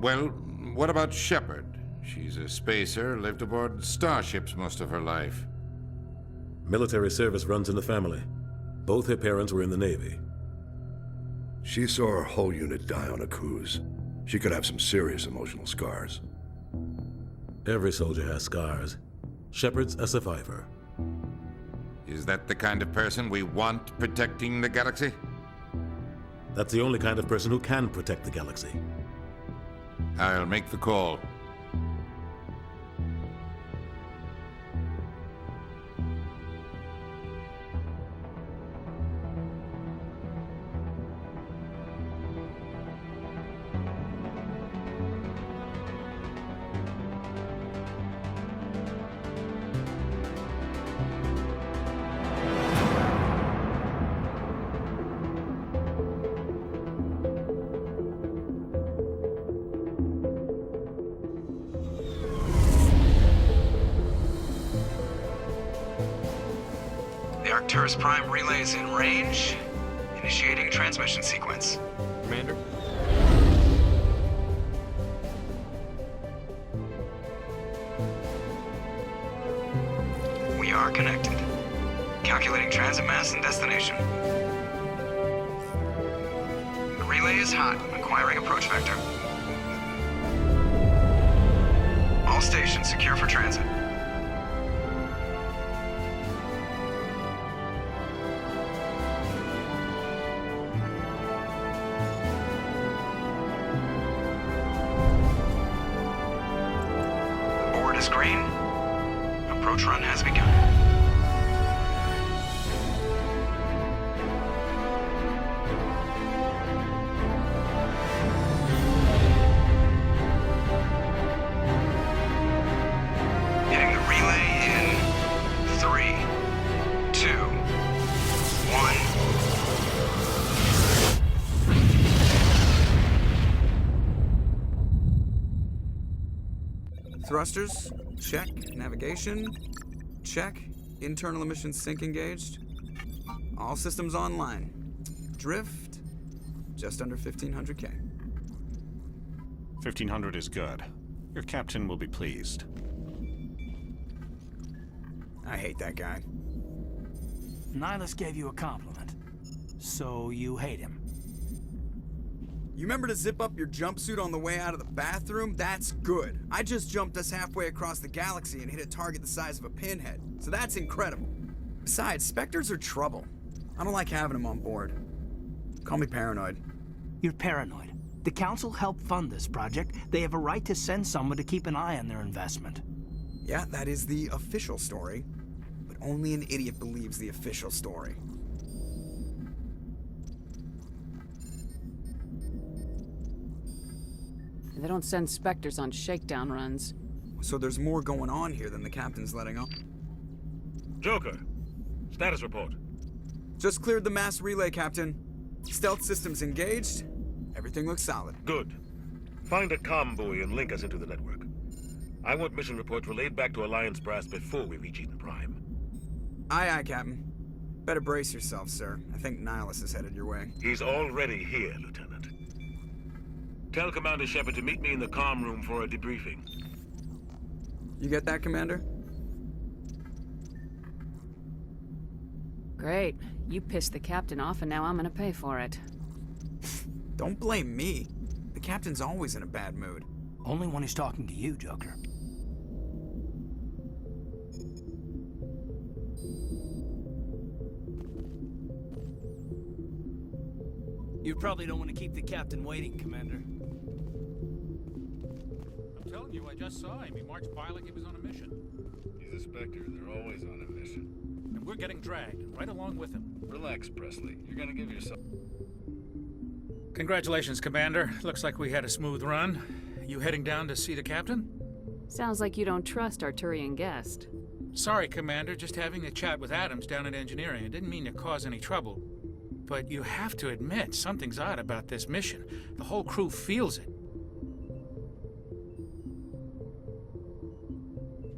Well, what about Shepard? She's a spacer, lived aboard starships most of her life. Military service runs in the family. Both her parents were in the Navy. She saw her whole unit die on a cruise. She could have some serious emotional scars. Every soldier has scars. Shepard's a survivor. Is that the kind of person we want protecting the galaxy? That's the only kind of person who can protect the galaxy. I'll make the call. The Arcturus Prime relay is in range. Initiating transmission sequence. Commander? We are connected. Calculating transit mass and destination. The relay is hot, acquiring approach vector. All stations secure for transit. Board is green. Approach run has begun. Hitting the relay in 3, 2, 1. Thrusters, check. Navigation, check. Internal emissions sync engaged. All systems online. Drift, just under 1500K. 1500 is good. Your captain will be pleased. I hate that guy. Nihilus gave you a compliment. So you hate him. You remember to zip up your jumpsuit on the way out of the bathroom? That's good. I just jumped us halfway across the galaxy and hit a target the size of a pinhead. So that's incredible. Besides, Spectres are trouble. I don't like having them on board. Call me paranoid. You're paranoid. The Council helped fund this project. They have a right to send someone to keep an eye on their investment. Yeah, that is the official story. But only an idiot believes the official story. They don't send Spectres on shakedown runs. So there's more going on here than the captain's letting on. Joker, status report. Just cleared the mass relay, Captain. Stealth systems engaged. Everything looks solid. Good. Find a comm buoy and link us into the network. I want mission reports relayed back to Alliance Brass before we reach Eden Prime. Aye, aye, Captain. Better brace yourself, sir. I think Nihilus is headed your way. He's already here, Lieutenant. Tell Commander Shepard to meet me in the comm room for a debriefing. You get that, Commander? Great. You pissed the captain off and now I'm gonna pay for it. Don't blame me. The captain's always in a bad mood. Only when he's talking to you, Joker. You probably don't want to keep the captain waiting, Commander. I'm telling you, I just saw him. He marched by like he was on a mission. He's a Spectre. They're always on a mission. And we're getting dragged, right along with him. Relax, Presley. You're gonna give yourself... Congratulations, Commander. Looks like we had a smooth run. You heading down to see the captain? Sounds like you don't trust Arturian Guest. Sorry, Commander. Just having a chat with Adams down at engineering. I didn't mean to cause any trouble. But you have to admit, something's odd about this mission. The whole crew feels it.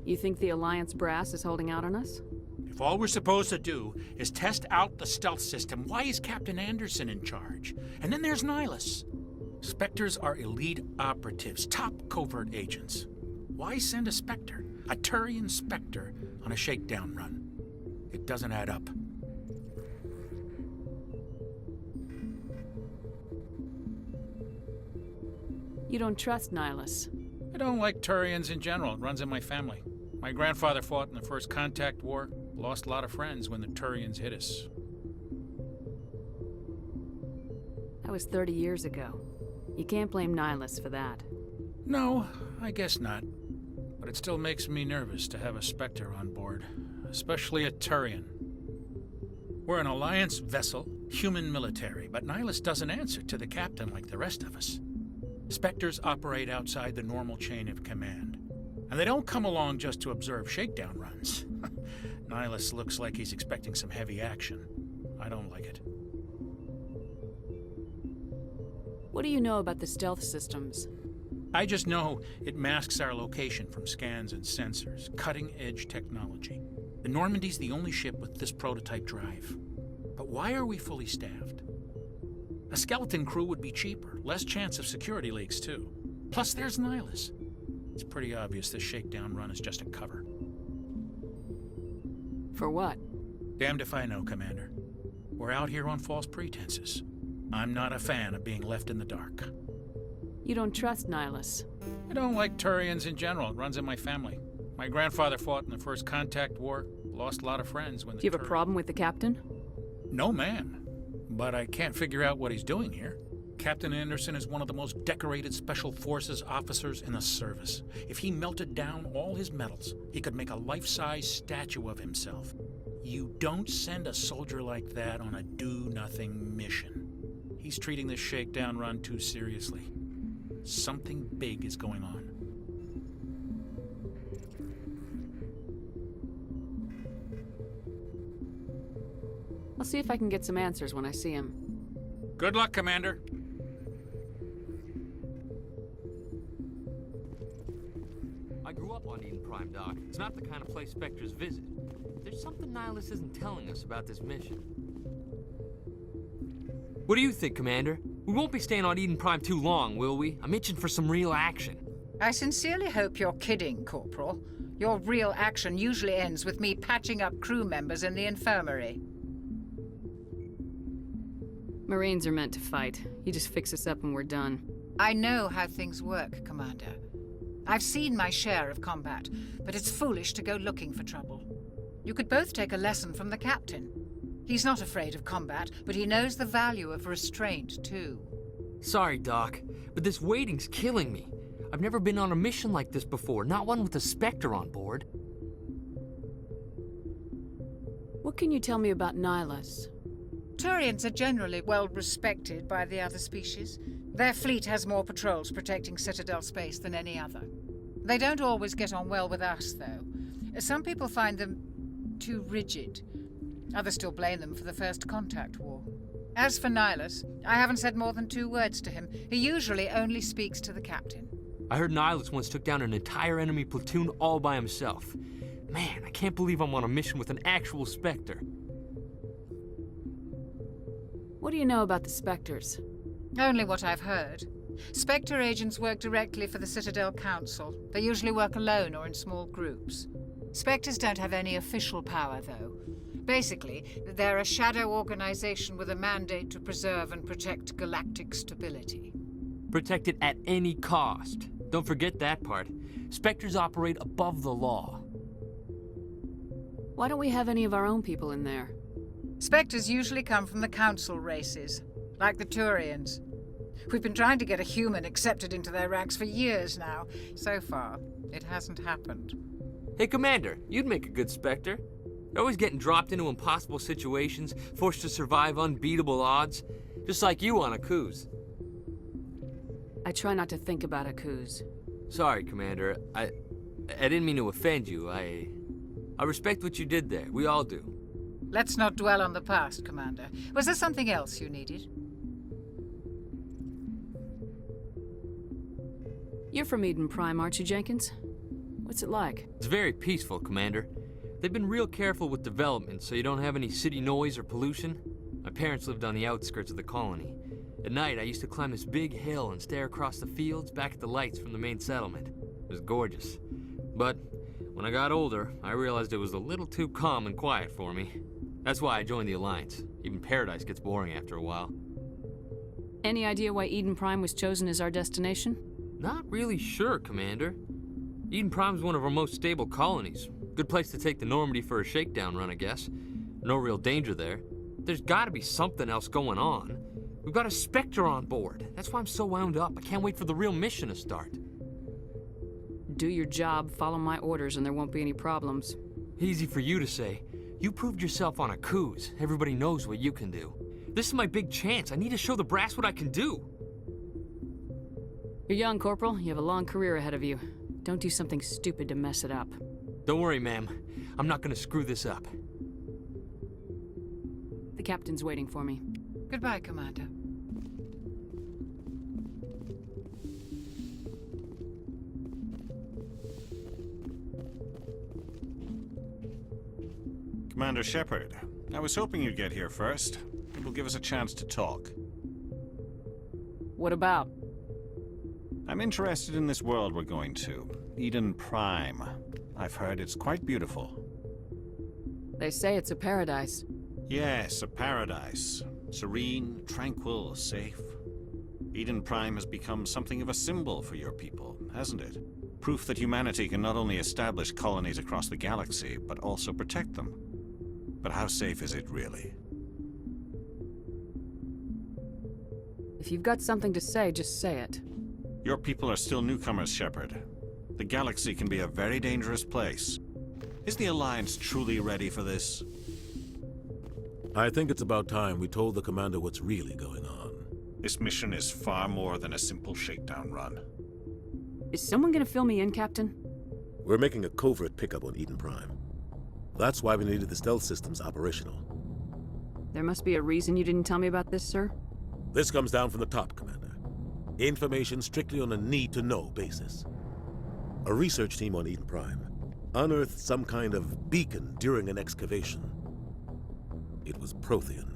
You think the Alliance brass is holding out on us? If all we're supposed to do is test out the stealth system, why is Captain Anderson in charge? And then there's Nihilus. Spectres are elite operatives, top covert agents. Why send a Spectre, a Turian Spectre, on a shakedown run? It doesn't add up. You don't trust Nihilus. I don't like Turians in general. It runs in my family. My grandfather fought in the First Contact War, lost a lot of friends when the Turians hit us. That was 30 years ago. You can't blame Nihilus for that. No, I guess not. But it still makes me nervous to have a Spectre on board, especially a Turian. We're an Alliance vessel, human military, but Nihilus doesn't answer to the captain like the rest of us. Spectres operate outside the normal chain of command. And they don't come along just to observe shakedown runs. Nihilus looks like he's expecting some heavy action. I don't like it. What do you know about the stealth systems? I just know it masks our location from scans and sensors. Cutting-edge technology. The Normandy's the only ship with this prototype drive. But why are we fully staffed? A skeleton crew would be cheaper, less chance of security leaks, too. Plus, there's Nihilus. It's pretty obvious this shakedown run is just a cover. For what? Damned if I know, Commander. We're out here on false pretenses. I'm not a fan of being left in the dark. You don't trust Nihilus. I don't like Turians in general. It runs in my family. My grandfather fought in the First Contact War, lost a lot of friends when the Do you have a problem with the captain? No, ma'am. But I can't figure out what he's doing here. Captain Anderson is one of the most decorated Special Forces officers in the service. If he melted down all his medals, he could make a life-size statue of himself. You don't send a soldier like that on a do-nothing mission. He's treating this shakedown run too seriously. Something big is going on. I'll see if I can get some answers when I see him. Good luck, Commander. I grew up on Eden Prime, Doc. It's not the kind of place Spectres visit. There's something Nihilus isn't telling us about this mission. What do you think, Commander? We won't be staying on Eden Prime too long, will we? I'm itching for some real action. I sincerely hope you're kidding, Corporal. Your real action usually ends with me patching up crew members in the infirmary. Marines are meant to fight. You just fix us up and we're done. I know how things work, Commander. I've seen my share of combat, but it's foolish to go looking for trouble. You could both take a lesson from the captain. He's not afraid of combat, but he knows the value of restraint, too. Sorry, Doc, but this waiting's killing me. I've never been on a mission like this before, not one with a Spectre on board. What can you tell me about Nihilus? Turians are generally well respected by the other species. Their fleet has more patrols protecting Citadel space than any other. They don't always get on well with us, though. Some people find them too rigid. Others still blame them for the First Contact War. As for Nihilus, I haven't said more than 2 words to him. He usually only speaks to the captain. I heard Nihilus once took down an entire enemy platoon all by himself. Man, I can't believe I'm on a mission with an actual Spectre. What do you know about the Spectres? Only what I've heard. Spectre agents work directly for the Citadel Council. They usually work alone or in small groups. Spectres don't have any official power, though. Basically, they're a shadow organization with a mandate to preserve and protect galactic stability. Protect it at any cost. Don't forget that part. Spectres operate above the law. Why don't we have any of our own people in there? Spectres usually come from the Council races, like the Turians. We've been trying to get a human accepted into their ranks for years now. So far, it hasn't happened. Hey, Commander, you'd make a good Spectre. You're always getting dropped into impossible situations, forced to survive unbeatable odds, just like you on Akuz. I try not to think about Akuz. Sorry, Commander. I didn't mean to offend you. I respect what you did there. We all do. Let's not dwell on the past, Commander. Was there something else you needed? You're from Eden Prime, aren't you, Jenkins? What's it like? It's very peaceful, Commander. They've been real careful with development, so you don't have any city noise or pollution. My parents lived on the outskirts of the colony. At night, I used to climb this big hill and stare across the fields back at the lights from the main settlement. It was gorgeous. But when I got older, I realized it was a little too calm and quiet for me. That's why I joined the Alliance. Even Paradise gets boring after a while. Any idea why Eden Prime was chosen as our destination? Not really sure, Commander. Eden Prime's one of our most stable colonies. Good place to take the Normandy for a shakedown run, I guess. No real danger there. There's gotta be something else going on. We've got a Spectre on board. That's why I'm so wound up. I can't wait for the real mission to start. Do your job, follow my orders, and there won't be any problems. Easy for you to say. You proved yourself on Akuz. Everybody knows what you can do. This is my big chance. I need to show the brass what I can do. You're young, Corporal. You have a long career ahead of you. Don't do something stupid to mess it up. Don't worry, ma'am. I'm not gonna screw this up. The captain's waiting for me. Goodbye, Commander. Commander Shepard, I was hoping you'd get here first. It will give us a chance to talk. What about? I'm interested in this world we're going to, Eden Prime. I've heard it's quite beautiful. They say it's a paradise. Yes, a paradise. Serene, tranquil, safe. Eden Prime has become something of a symbol for your people, hasn't it? Proof that humanity can not only establish colonies across the galaxy, but also protect them. But how safe is it really? If you've got something to say, just say it. Your people are still newcomers, Shepard. The galaxy can be a very dangerous place. Is the Alliance truly ready for this? I think it's about time we told the commander what's really going on. This mission is far more than a simple shakedown run. Is someone gonna fill me in, Captain? We're making a covert pickup on Eden Prime. That's why we needed the stealth systems operational. There must be a reason you didn't tell me about this, sir? This comes down from the top, Commander. Information strictly on a need-to-know basis. A research team on Eden Prime unearthed some kind of beacon during an excavation. It was Prothean.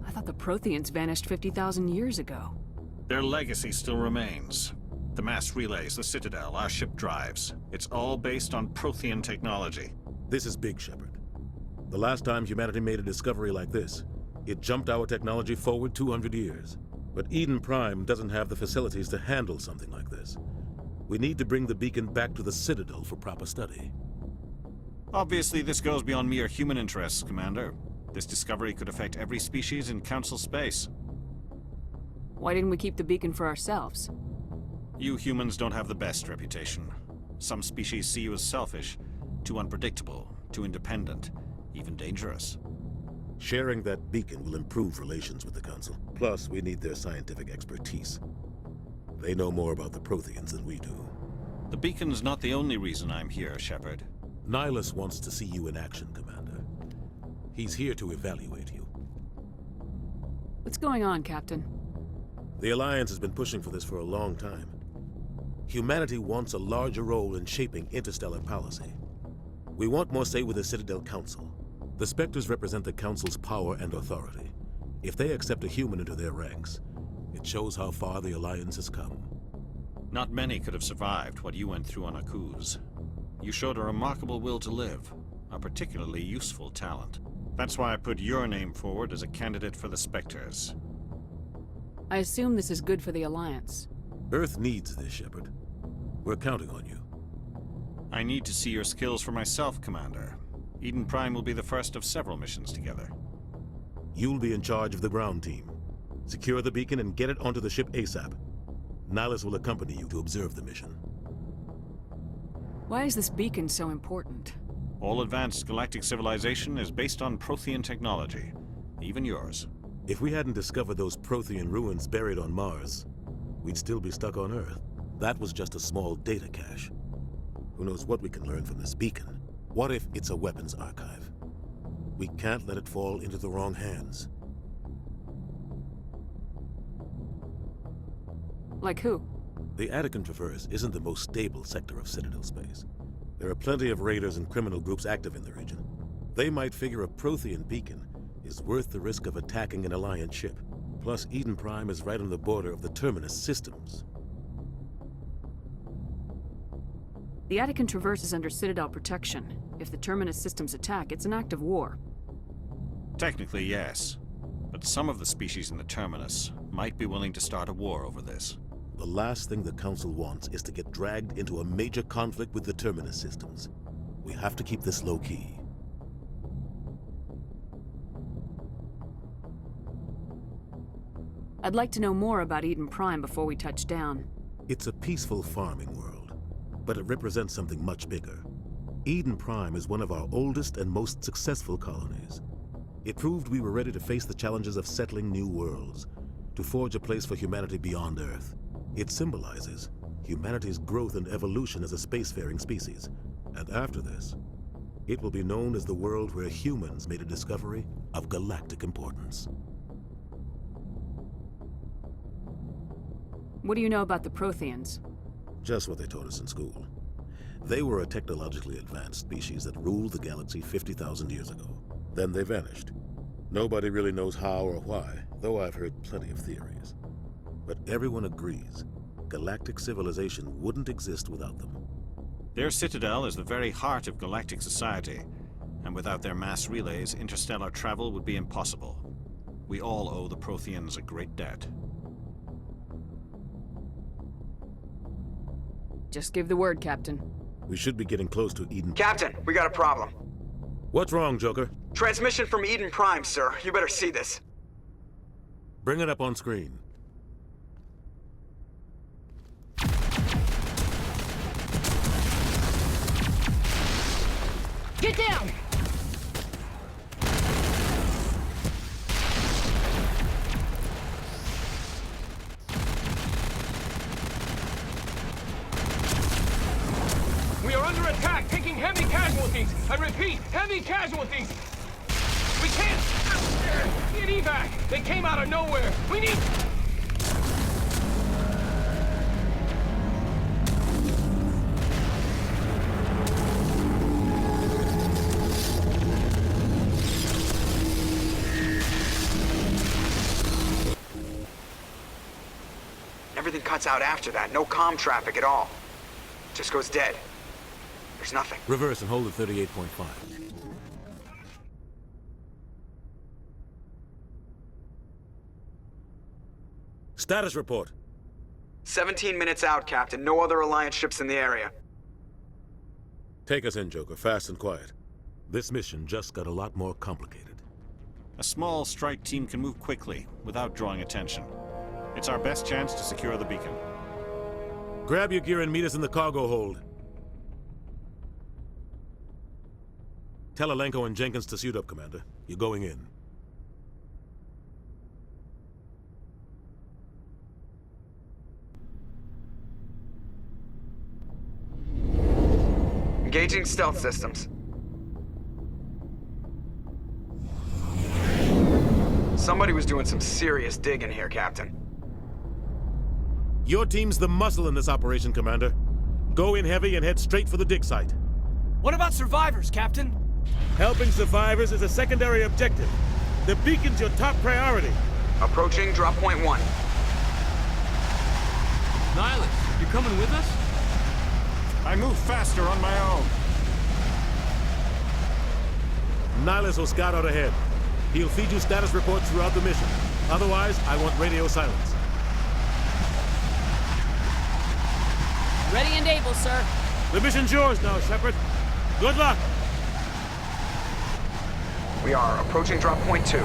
I thought the Protheans vanished 50,000 years ago. Their legacy still remains. The mass relays, the Citadel, our ship drives. It's all based on Prothean technology. This is big, Shepard. The last time humanity made a discovery like this, it jumped our technology forward 200 years. But Eden Prime doesn't have the facilities to handle something like this. We need to bring the beacon back to the Citadel for proper study. Obviously, this goes beyond mere human interests, Commander. This discovery could affect every species in Council space. Why didn't we keep the beacon for ourselves? You humans don't have the best reputation. Some species see you as selfish, too unpredictable, too independent, even dangerous. Sharing that beacon will improve relations with the Council. Plus, we need their scientific expertise. They know more about the Protheans than we do. The beacon's not the only reason I'm here, Shepard. Nihilus wants to see you in action, Commander. He's here to evaluate you. What's going on, Captain? The Alliance has been pushing for this for a long time. Humanity wants a larger role in shaping interstellar policy. We want more say with the Citadel Council. The Spectres represent the Council's power and authority. If they accept a human into their ranks, it shows how far the Alliance has come. Not many could have survived what you went through on Akuz. You showed a remarkable will to live, a particularly useful talent. That's why I put your name forward as a candidate for the Spectres. I assume this is good for the Alliance. Earth needs this, Shepard. We're counting on you. I need to see your skills for myself, Commander. Eden Prime will be the first of several missions together. You'll be in charge of the ground team. Secure the beacon and get it onto the ship ASAP. Nihilus will accompany you to observe the mission. Why is this beacon so important? All advanced galactic civilization is based on Prothean technology, even yours. If we hadn't discovered those Prothean ruins buried on Mars, we'd still be stuck on Earth. That was just a small data cache. Who knows what we can learn from this beacon? What if it's a weapons archive? We can't let it fall into the wrong hands. Like who? The Attican Traverse isn't the most stable sector of Citadel space. There are plenty of raiders and criminal groups active in the region. They might figure a Prothean beacon is worth the risk of attacking an Alliance ship. Plus, Eden Prime is right on the border of the Terminus systems. The Attican Traverse is under Citadel protection. If the Terminus systems attack, it's an act of war. Technically, yes. But some of the species in the Terminus might be willing to start a war over this. The last thing the Council wants is to get dragged into a major conflict with the Terminus systems. We have to keep this low-key. I'd like to know more about Eden Prime before we touch down. It's a peaceful farming world, but it represents something much bigger. Eden Prime is one of our oldest and most successful colonies. It proved we were ready to face the challenges of settling new worlds, to forge a place for humanity beyond Earth. It symbolizes humanity's growth and evolution as a spacefaring species. And after this, it will be known as the world where humans made a discovery of galactic importance. What do you know about the Protheans? Just what they taught us in school. They were a technologically advanced species that ruled the galaxy 50,000 years ago. Then they vanished. Nobody really knows how or why, though I've heard plenty of theories. But everyone agrees, galactic civilization wouldn't exist without them. Their citadel is the very heart of galactic society, and without their mass relays, interstellar travel would be impossible. We all owe the Protheans a great debt. Just give the word, Captain. We should be getting close to Eden. Captain, we got a problem. What's wrong, Joker? Transmission from Eden Prime, sir. You better see this. Bring it up on screen. Get down! We are under attack, taking heavy casualties. I repeat, heavy casualties. We can't get evac. They came out of nowhere. We need... Everything cuts out after that. No comm traffic at all. Just goes dead. There's nothing. Reverse and hold at 38.5. Status report. 17 minutes out, Captain. No other Alliance ships in the area. Take us in, Joker, fast and quiet. This mission just got a lot more complicated. A small strike team can move quickly, without drawing attention. It's our best chance to secure the beacon. Grab your gear and meet us in the cargo hold. Tell Alenko and Jenkins to suit up, Commander. You're going in. Engaging stealth systems. Somebody was doing some serious digging here, Captain. Your team's the muscle in this operation, Commander. Go in heavy and head straight for the dig site. What about survivors, Captain? Helping survivors is a secondary objective. The beacon's your top priority. Approaching drop point 1. Nihilus, you coming with us? I move faster on my own. Nihilus will scout out ahead. He'll feed you status reports throughout the mission. Otherwise, I want radio silence. Ready and able, sir. The mission's yours now, Shepard. Good luck. We are approaching drop point 2.